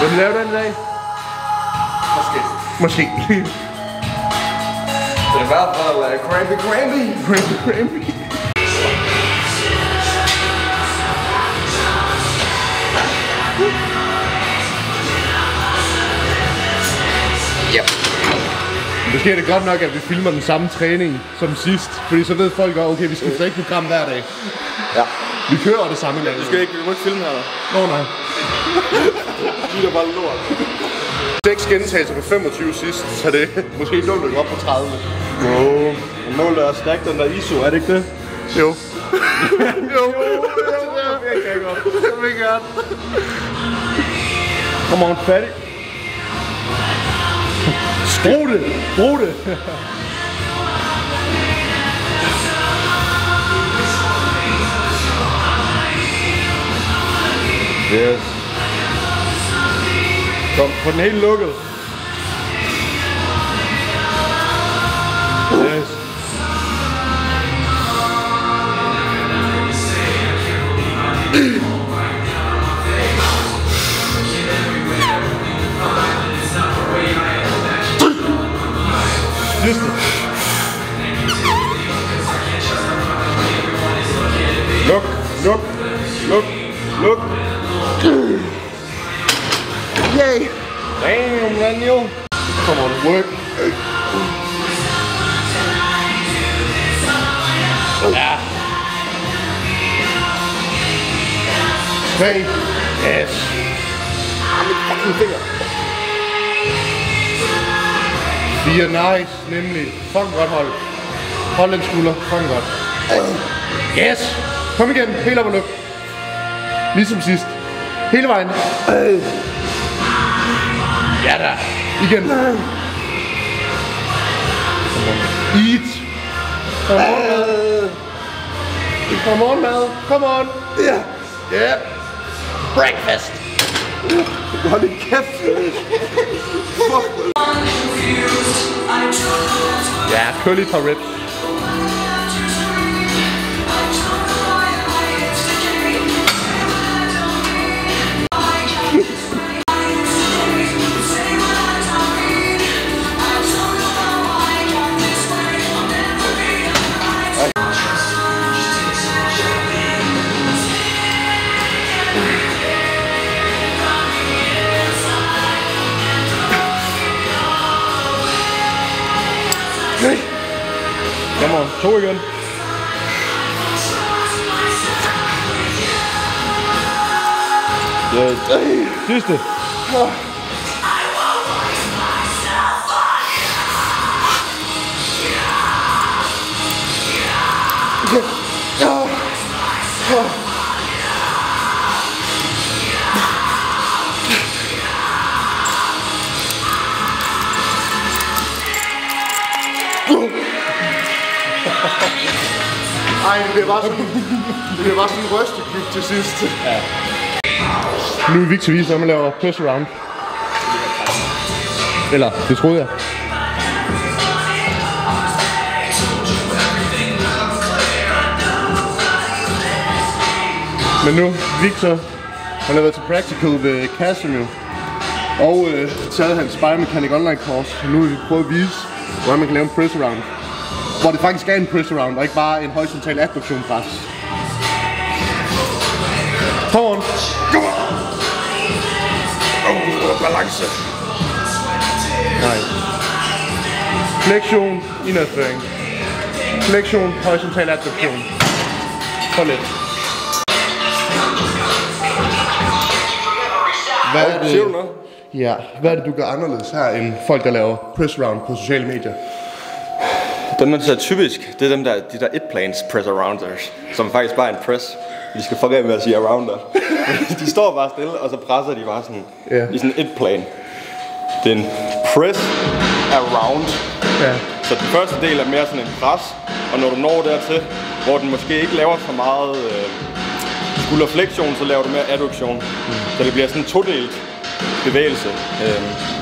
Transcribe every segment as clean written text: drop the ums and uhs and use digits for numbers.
Vil du lave den i dag? Måske. Det er i hvert fald crampy. Yep. Måske er det godt nok, at vi filmer den samme træning som sidst, fordi så ved folk godt, okay, vi skal ikke program hver dag. Ja. Vi kører det samme gang. Du må ikke filme her, da. Nå, nej. Du er bare lort. 6 gentagelser på 25 sidst, så det er måske dumt at gå op på 30. Målet er at stakke den der ISO, er det ikke det? Jo. Jo, det kan jeg godt. Det vil jeg gerne. Kom on, fattig. Brug det. Yes. Kom, på den helt lukket. Yes. Sidste. Luk. Yay. Damn, Daniel. Come on, work. Ja. 3. Yes. Mit fucking finger. 4, nice, nemlig. Fucking godt hold. Hold den skulder, fucking godt. Yes! Kom igen, helt op og luk. Ligesom sidst. Hele vejen. Ja da. Igen. Eat. Come on, mad. Come on. Ja. Yep. Breakfast. Hold din kæft. Fuck. Ja, kør lige et par reps. Kom on, 2 igen. Yes. Sidste. Ej, det bliver bare sådan en røsteklub til sidst. Ja. Nu er Victor vise, at man laver press around. Eller, det troede jeg. Men nu, Victor, han har været til practical ved Casimir. Og taget hans biomechanic online course. Så nu vil vi prøve at vise, hvordan man kan lave en press around. Hvor det faktisk er en press around, og ikke bare en horisontal adduktion pres. Come on! Come on! Balance! Nice. Flexion, indadføring. Flexion, horisontal adduktion. For lidt. Hvad er det? Ja, hvad er det, du gør anderledes her, end folk, der laver press around på sociale medier? Dem, man ser typisk, det er dem der, de der et-planes press arounders, som faktisk bare er en press. Vi skal fuck af med at sige arounder. De står bare stille, og så presser de bare sådan i sådan et plan. Det er en press around. Ja. Så den første del er mere sådan en pres, og når du når dertil, hvor den måske ikke laver så meget skulderflektion, så laver du mere adduktion. Så det bliver sådan en todelt bevægelse.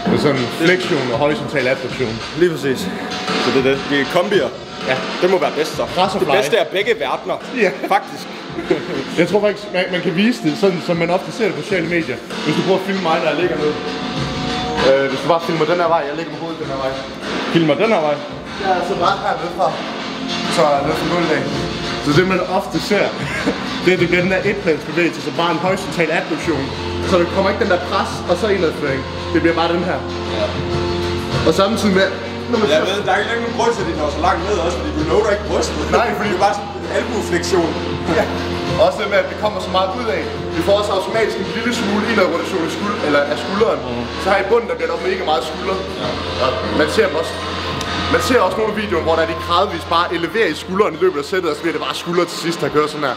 Det er sådan en flektion og horisontal adduktion. Lige præcis. Så det er det. Det er kombier. Ja. Det må være bedst så. Det bedste er begge verdener. Ja. Faktisk. Jeg tror faktisk, man kan vise det sådan, som man ofte ser det på sociale medier. Hvis du prøver at filme mig, der jeg ligger ned. Hvis du bare filmer den her vej, jeg ligger på hovedet den her vej. Filmer den her vej? Ja, så bare hernede fra. Så ned fra gulvet af. Så det man ofte ser, det er den der etplansbevægelse, så bare en horisontal adduktion. Så der kommer ikke den der pres, og så indadføring. Det bliver bare den her. Ja. Og samtidig med... Jeg ved, der er ikke nogen grund til, at de når så langt ned også, fordi du når dig ikke brystet. Nej, fordi det er bare sådan en albuflektion. Ja. Også det med, at det kommer så meget ud af. Vi får også automatisk en lille smule indadrotation af skulderen. Så her i bunden, der bliver der mega meget skulder. Ja. Og man ser også nogle videoer, hvor der er de gradvist bare eleverer i skulderen i løbet af sættet, og så bliver det bare skulder til sidst, der kører sådan her.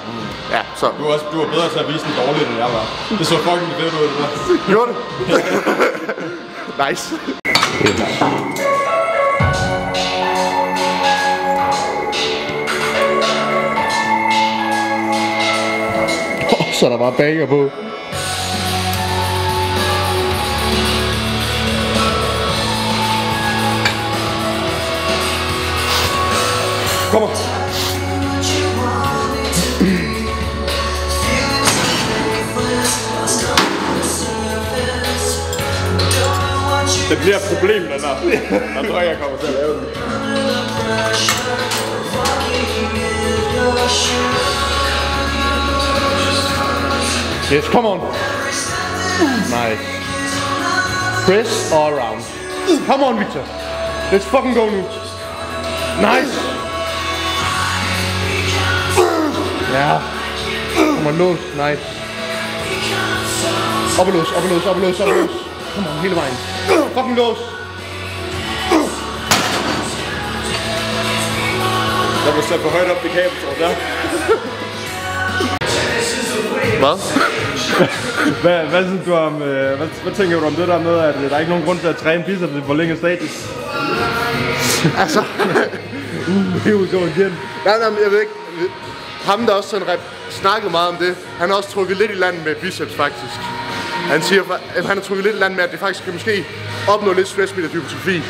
Ja, så. Du var bedre til at vise den dårligt, end jeg var. Det så fucking fedt ud, det der. Gjorde det? Nice. Så er der bare banger på. Kommer. Det bliver et problem, den der. Jeg tror, jeg kommer til at lave den. Yes, come on. Nice. Press all around. Come on, Victor. Let's fucking go nu. Nice. Ja. Come on, lås. Nice. Op og lås, op og lås, op og lås, op og lås. Come on, hele vejen. Fucking lås. Der var sat for højt op i kabel, tror jeg. Hvad synes du om, hvad tænker du om det der med, at der er ikke nogen grund til at træne biceps i forlænget status? Altså. Here we go again. Nej, jeg ved ikke. Ham der også sådan snakket meget om det, han har også trukket lidt i land med biceps faktisk. Han siger, at han har trukket lidt i land med, at det faktisk kan måske opnå lidt stressmeter hypertrofi.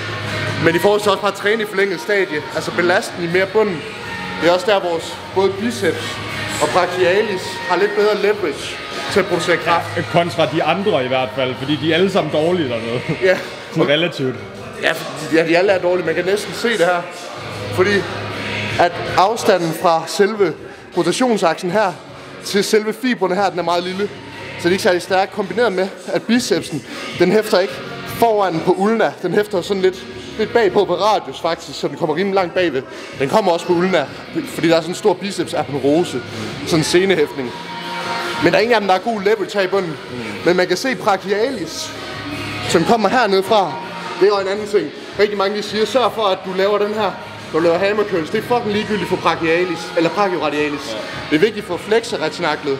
Men i forhold til også bare at træne i forlænget stadie, altså belasten i mere bunden, det er også der vores både biceps og brachialis har lidt bedre leverage til at producere kraft. Kontra de andre i hvert fald, fordi de er alle sammen dårlige dernede. Ja. Sådan relativt. Ja, de alle er dårlige. Man kan næsten se det her. Fordi at afstanden fra selve rotationsaksen her til selve fibrene her, den er meget lille. Så det er ikke særlig stærkt kombineret med, at bicepsen, den hæfter ikke foran på ulna. Den hæfter sådan lidt bagpå på radius faktisk, så den kommer rimelig langt bagved. Den kommer også på ulna, fordi der er sådan en stor biceps aponeurose, sådan en senehæftning. Men der er ingen af dem, der er god leverage her i bunden. Men man kan se brachialis, som kommer hernede fra. Det er jo en anden ting. Rigtig mange de siger, sørg for at du laver den her, når du laver hammer curls. Det er fucking ligegyldigt for brachialis, eller brachioradialis. Ja. Det er vigtigt for flexoretinacklet.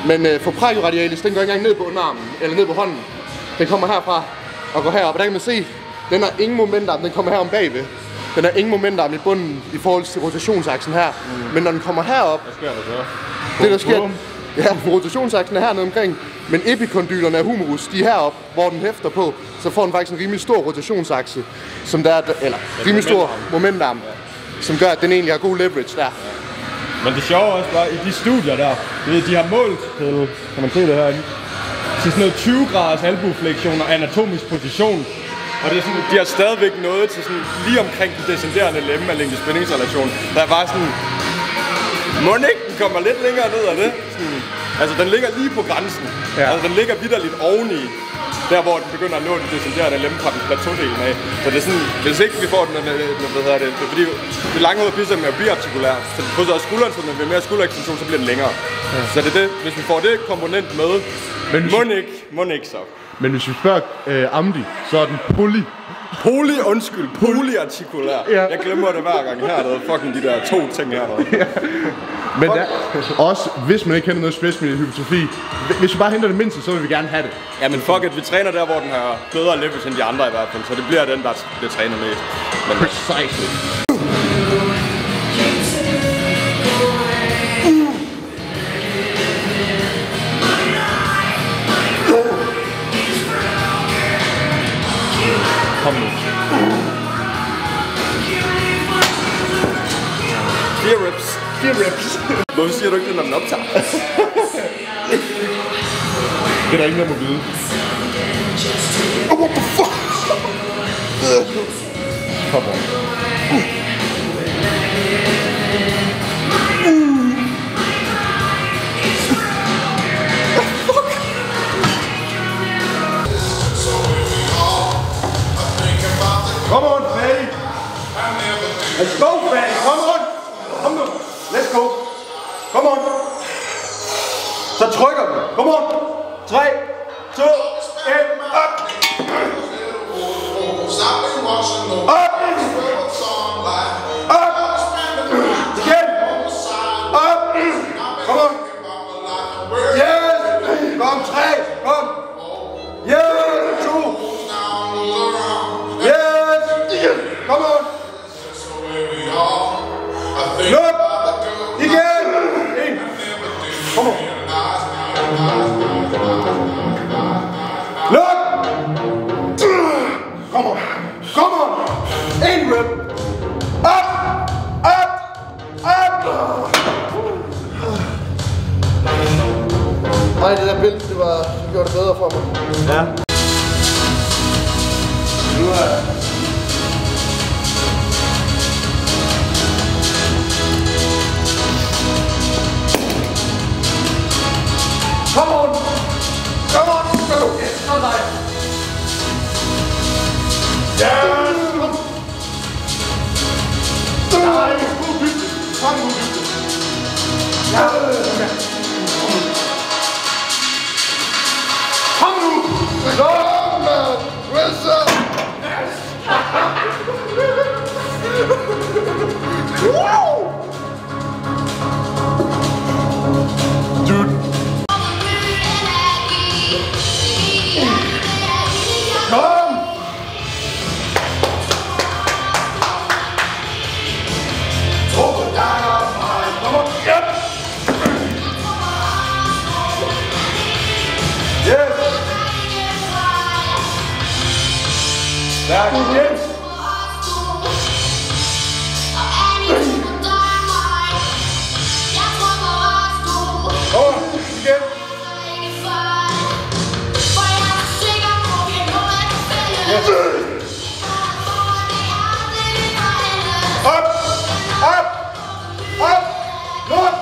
Men for brachioradialis, den går ikke engang ned på underarmen, eller ned på hånden. Den kommer herfra og går herop, og der kan man se, den har ingen momentarm, den kommer herom bagved. Den har ingen momentarm i bunden i forhold til rotationsaksen her. Men når den kommer herop, hvad sker der så? Det der sker, ja, rotationsaksen er hernede omkring, men epikondylerne af humerus, de er heroppe, hvor den hæfter på, så får den faktisk en rimelig stor rotationsakse, som der er, eller rimelig stor momentarm, som gør, at den egentlig har god leverage der. Men det sjove også bare, i de studier der, de har målt til, kan man se det her, til sådan noget 20 graders albuflektion og anatomisk position. Og det er sådan, de har stadigvæk nået til sådan lige omkring den descenderende lemme af længde-spændingsrelation. Der er bare sådan, må ikke den kommer lidt længere ned af det? Sådan, altså den ligger lige på grænsen. Ja. Altså den ligger vitterligt oveni. Der hvor den begynder at nå det descenderende lemme fra den plateaudelen af. Så det er sådan, hvis ikke vi får den, det er fordi det langhårede biceps er biartikulært. Så det krydser også skulderen, så når vi har mere skulderekstension, så bliver den længere. Ja. Så det er det, hvis vi får det komponent med, må ikke så. Men hvis vi spørger Amdi, så er den polyartikulær. Ja. Jeg glemmer det hver gang her, der er fucking de der 2 ting her. Ja. Men der, også hvis man ikke kender noget stressmeter hypertrofi, hvis vi bare henter det mindste, så vil vi gerne have det. Ja, men fuck it, vi træner der, hvor den har bedre leverage end de andre i hvert fald, så det bliver den, der bliver trænet mest. Men precisely. Kom nu. 4 reps. 4 reps. Hvorfor siger du ikke det, når den optager? Det er der ingen, der må vide. Oh, what the fuck? Kom on. Come on, Fatty! Let's go, Fatty! Come on! Come on! Let's go! Come on! Så trykker vi! Come on! 3, 2, 1, op! Op! Op! Igen! Op! Come on! Yes! Kom, 3! Kom! Yes! 2! Yes! Come on! Look! Igen! 1! Come on! Look! Come on! Come on! 1 rep! Up! Up! Up! Nej, det der bælte, det gjorde det bedre for mig. Ja. Nu er... Come on! Come on! Go! Sådan der! Yes! Nej! God dybde! Kom, god dybde! Ja! Kom nu! Kom, man! Presser! Dude! Kom! Kom on! Yep! Yes! Stærk igen! Kom igen! Yes! Op! Op! Op! Luk!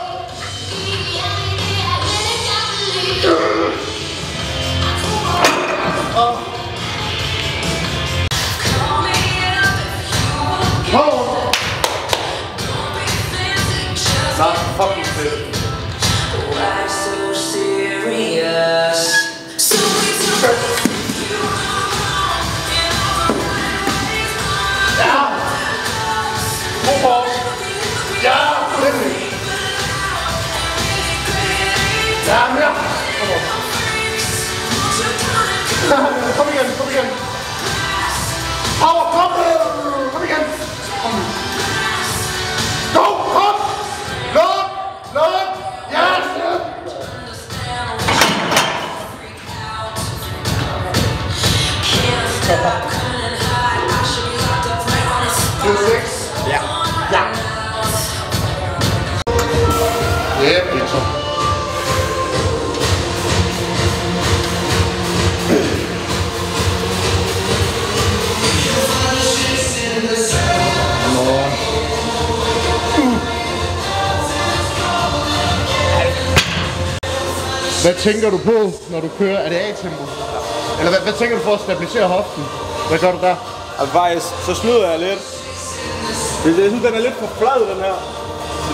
That's fucking good. Why so serious? So Kom igen, kom igen. Power, kom! Kom igen. Kom. Go, kom! Luk! Luk! Yes! Ja. Ja. Ja, Peter. Hvad tænker du på, når du kører? Er det A-tempo? Eller hvad tænker du for at stabilisere hoften? Hvad gør du der? Og faktisk, så snyder jeg lidt. Jeg synes, den er lidt for flad, den her.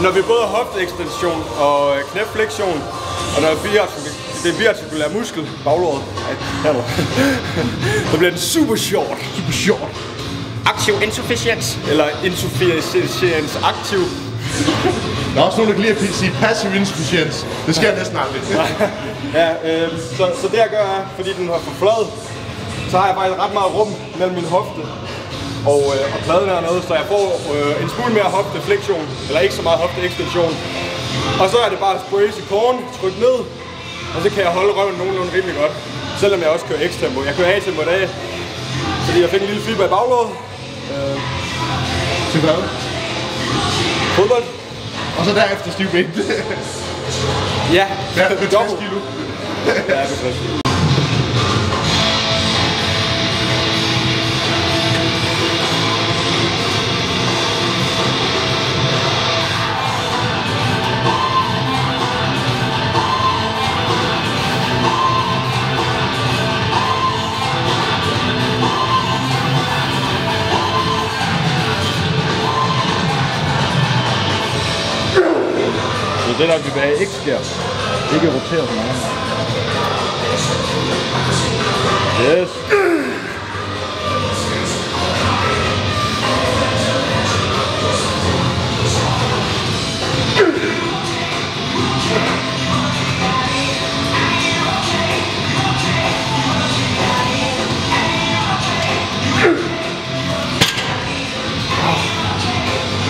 Når vi både har hofteekstension og knæflektion, og når det er biartikulær muskel, baglåret, så bliver den super short. Super short. Aktiv insufficiens, eller insufficiens aktiv. Der er også nogen, der kan lide at sige passiv insufficiens. Det sker næsten aldrig. Ja, så det jeg gør er, fordi den er for flad, så har jeg faktisk ret meget rum mellem min hofte og pladen hernede, så jeg får en smule mere hofteflektion, eller ikke så meget hofteekstension. Og så er det bare sprays i korn, tryk ned, og så kan jeg holde røven nogenlunde rimelig godt. Selvom jeg også kører X-tempo. Jeg kører A-tempo i dag, fordi jeg fik en lille fiber i baglåret. Til hvad? Fodbold. Og så derefter stiv bænk. Ja, Ja, med 60 kilo. Ja, med 60 kilo. Så det der vi vil have ikke sker. Ikke rotere så meget. Yes.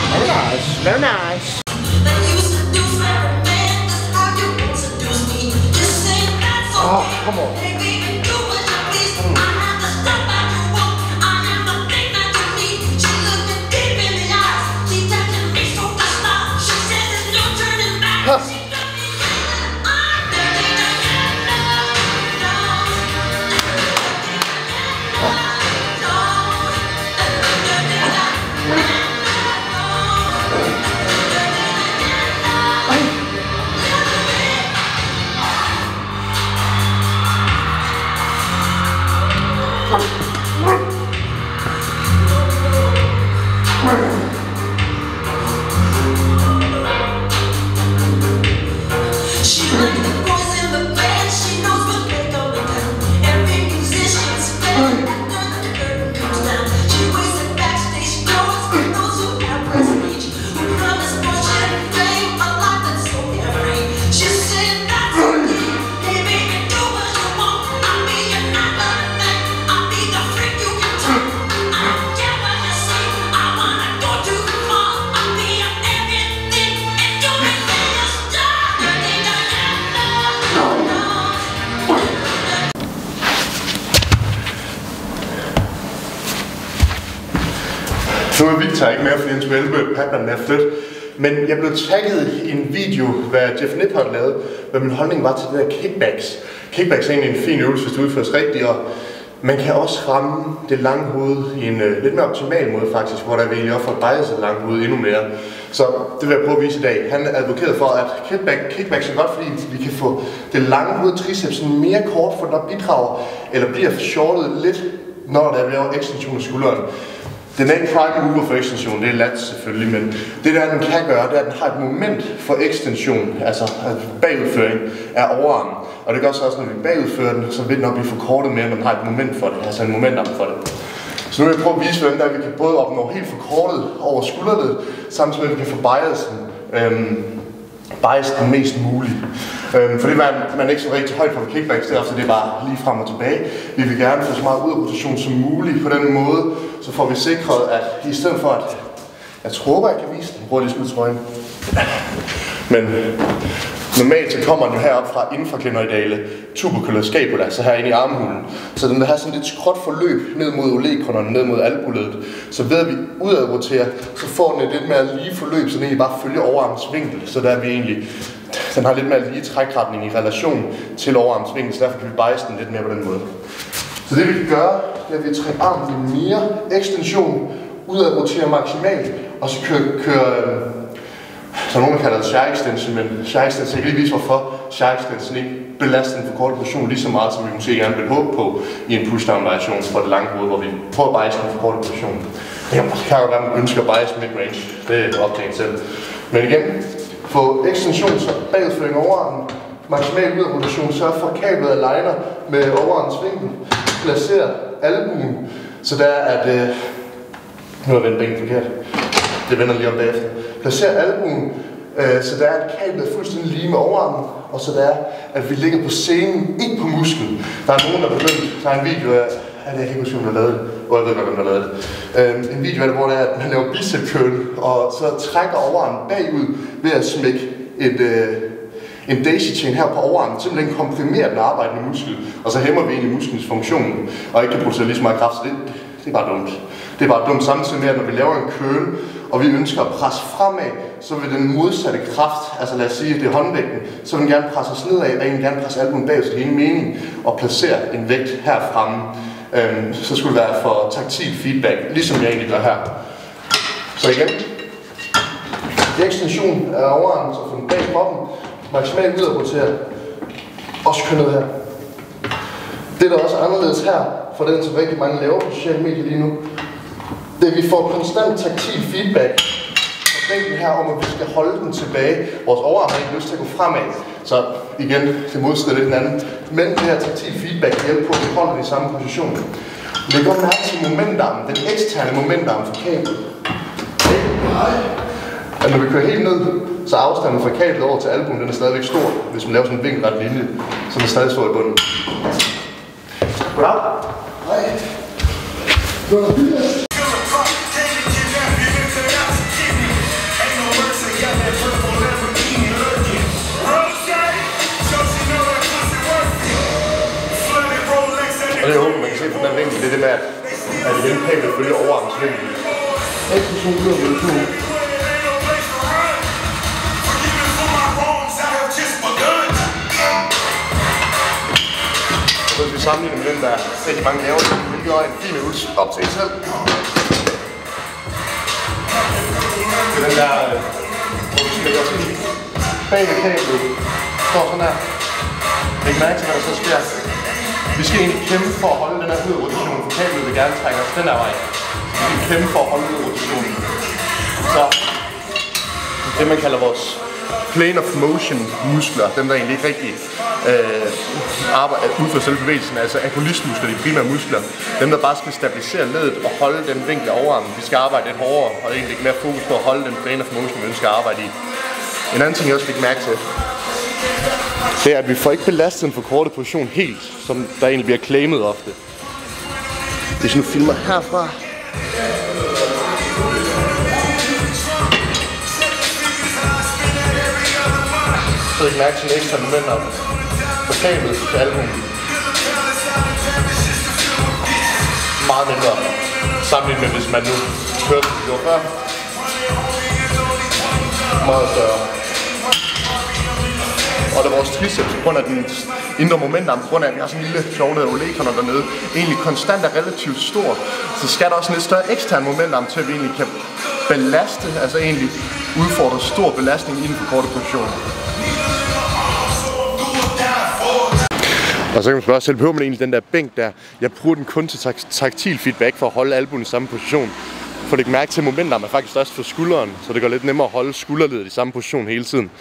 Very nice. Very nice. Oh, come on. Nu er Victor ikke mere, fordi han skulle hjælpe Padman med at flytte. Men jeg blev tagget i en video, hvad Jeff Nipp havde lavet, hvad min holdning var til det der kickbacks. Kickbacks er egentlig en fin øvelse, hvis det udføres rigtigt, og man kan også ramme det lange hoved i en lidt mere optimal måde faktisk, hvor der vil egentlig også forbeje sig det lange hoved endnu mere. Så det vil jeg prøve at vise i dag. Han advokerede for, at kickbacks er godt, fordi vi kan få det lange hoved tricepsen mere kort, for der bidrager, eller bliver shortet lidt, når der er lavet ekstension af skulderen. Den er ikke prime mover for ekstension, det er lat selvfølgelig, men det der den kan gøre, det er, at den har et moment for ekstension, altså bagudføring af overarmen. Og det gør så også, når vi bagudfører den, så vil den nok blive forkortet mere, når den har et moment for det, altså en momentum for det. Så nu vil jeg prøve at vise, hvordan der vi kan både opnå helt forkortet over skulderledet, samtidig med at vi kan få biasen mest muligt. For det er man ikke så rigtig højt for kickbacks, det er bare lige frem og tilbage. Vi vil gerne få så meget ud af rotation som muligt. På den måde, så får vi sikret, at i stedet for at, jeg tror jeg kan vise den, bruger lige trøjen. Men normalt så kommer den jo herop fra infraklenioidale tuberculus scapula, så herinde i armhulen. Så den vil have sådan lidt skråt forløb ned mod olecronerne, ned mod albuledet. Så ved at vi udadroterer, så får den et lidt mere lige forløb, så den egentlig bare følger overarmens vinkel. Så der er vi egentlig, den har lidt mere lige trækretning i relation til overarmens vinkel, så derfor kan vi biase den lidt mere på den måde. Så det vi kan gøre, det er at vi trækker armen lidt mere ekstension, udadroterer maksimalt, og så kører så nogen kalder det shy extension, men shy extension, jeg kan lige vise hvorfor shy extension ikke belaster den forkortede position lige så meget, som vi måske gerne vil håbe på i en pushdown variation for det lange hoved, hvor vi prøver at biase den forkortede position. Det kan jo være, at man ønsker at biase midrange, det er op til en selv. Men igen, få ekstension, så bagudføring overarmen, maksimal udrotation, sørg for kablet aligner med overarmens vinkel, placer albuen, så der er at, nu har jeg vendt benen forkert, det vender lige om bagefter. Placer albuen, så der er at kablet er fuldstændig lige med overarmen, og så der er, at vi ligger på scenen, ikke på musklen. Der er nogen, der er begyndt, der er en video af, jeg kan ikke huske, hvem der lavede det, og jeg ved godt, hvem der lavede det. En video af det, hvor det er, at man laver bicep curl, og så trækker overarmen bagud ved at smække en daisy chain her på overarmen, simpelthen komprimerer den arbejdende muskel, og så hæmmer vi egentlig musklens funktion, og ikke kan producere lige så meget kraft, så det er bare dumt. Det er bare dumt samtidig med, at når vi laver en curl, og vi ønsker at presse fremad, så vil den modsatte kraft, altså lad os sige, det er håndvægten, så vil den gerne presse os nedad, og egentlig gerne presse albuen bag, så det er ingen mening at placere en vægt herfremme. Så skulle det være for taktil feedback, ligesom jeg egentlig gør her. Så igen. Det er ekstension af overarmen, så få den bag kroppen, maksimalt ud at rotere. Også køre ned her. Det der også er anderledes her, for den som rigtig mange laver på sociale medier lige nu, det er, at vi får konstant taktil feedback fra bænken her om, at vi skal holde den tilbage. Vores overarm har ikke lyst til at gå fremad. Så igen, det modstiller lidt den anden. Men det her taktil feedback hjælper på, at vi holder det i samme position. Læg godt mærke til momentarmen, den eksterne momentarm for kablet. Og når vi kører helt ned, så afstanden fra kablet over til albuen, den er stadigvæk stor. Hvis man laver sådan en vinkelret linje, så er den stadig stor i bunden. Goddag. Hej. Og det er håber, man kan se på den vinkel, det er det med, at igen kablet følger overarmens vinkel. Ekstension ud af reduktion. Så hvis vi sammenligner med den, der rigtig mange laver, hvilket er en fin øvelse op til sig selv. Det er den der, hvor vi lægger os ind bag ved kablet, står sådan her. Læg mærke til, hvad der så sker. Vi skal egentlig kæmpe for at holde den her ud af rotationen, for kablet vil gerne trække os den her vej. Vi skal kæmpe for at holde ud af rotationen. Så det man kalder vores plane of motion muskler, dem der egentlig ikke rigtig udfører selve bevægelsen, altså agonistmuskler, de primære muskler, dem der bare skal stabilisere ledet og holde den vinkel af overarmen. Vi skal arbejde lidt hårdere og egentlig ikke mere fokus på at holde den plane of motion, vi ønsker at arbejde i. En anden ting jeg også fik mærke til, det er, at vi får ikke belastet en forkortet position helt, som der egentlig bliver claimet ofte. Hvis nu filmer herfra. Så jeg mærke til en ekstra momenter på kablet til albuen. Meget mindre sammenlignet med, hvis man nu kører som vi gjorde før. Meget større. Og da vores triceps, på grund af den indre momentarm, på grund af at vi har sådan en lille knoglet olecraner dernede, egentlig konstant er relativt stor, så skal der også en lidt større ekstern momentarm til, at vi egentlig kan belaste, altså egentlig udfordre stor belastning inden for korte positioner. Og så kan man spørge selv, behøver man egentlig den der bænk der? Jeg bruger den kun til taktil feedback for at holde albuen i samme position. For læg mærke til, at momentarm er faktisk størst for skulderen, så det går lidt nemmere at holde skulderledet i samme position hele tiden.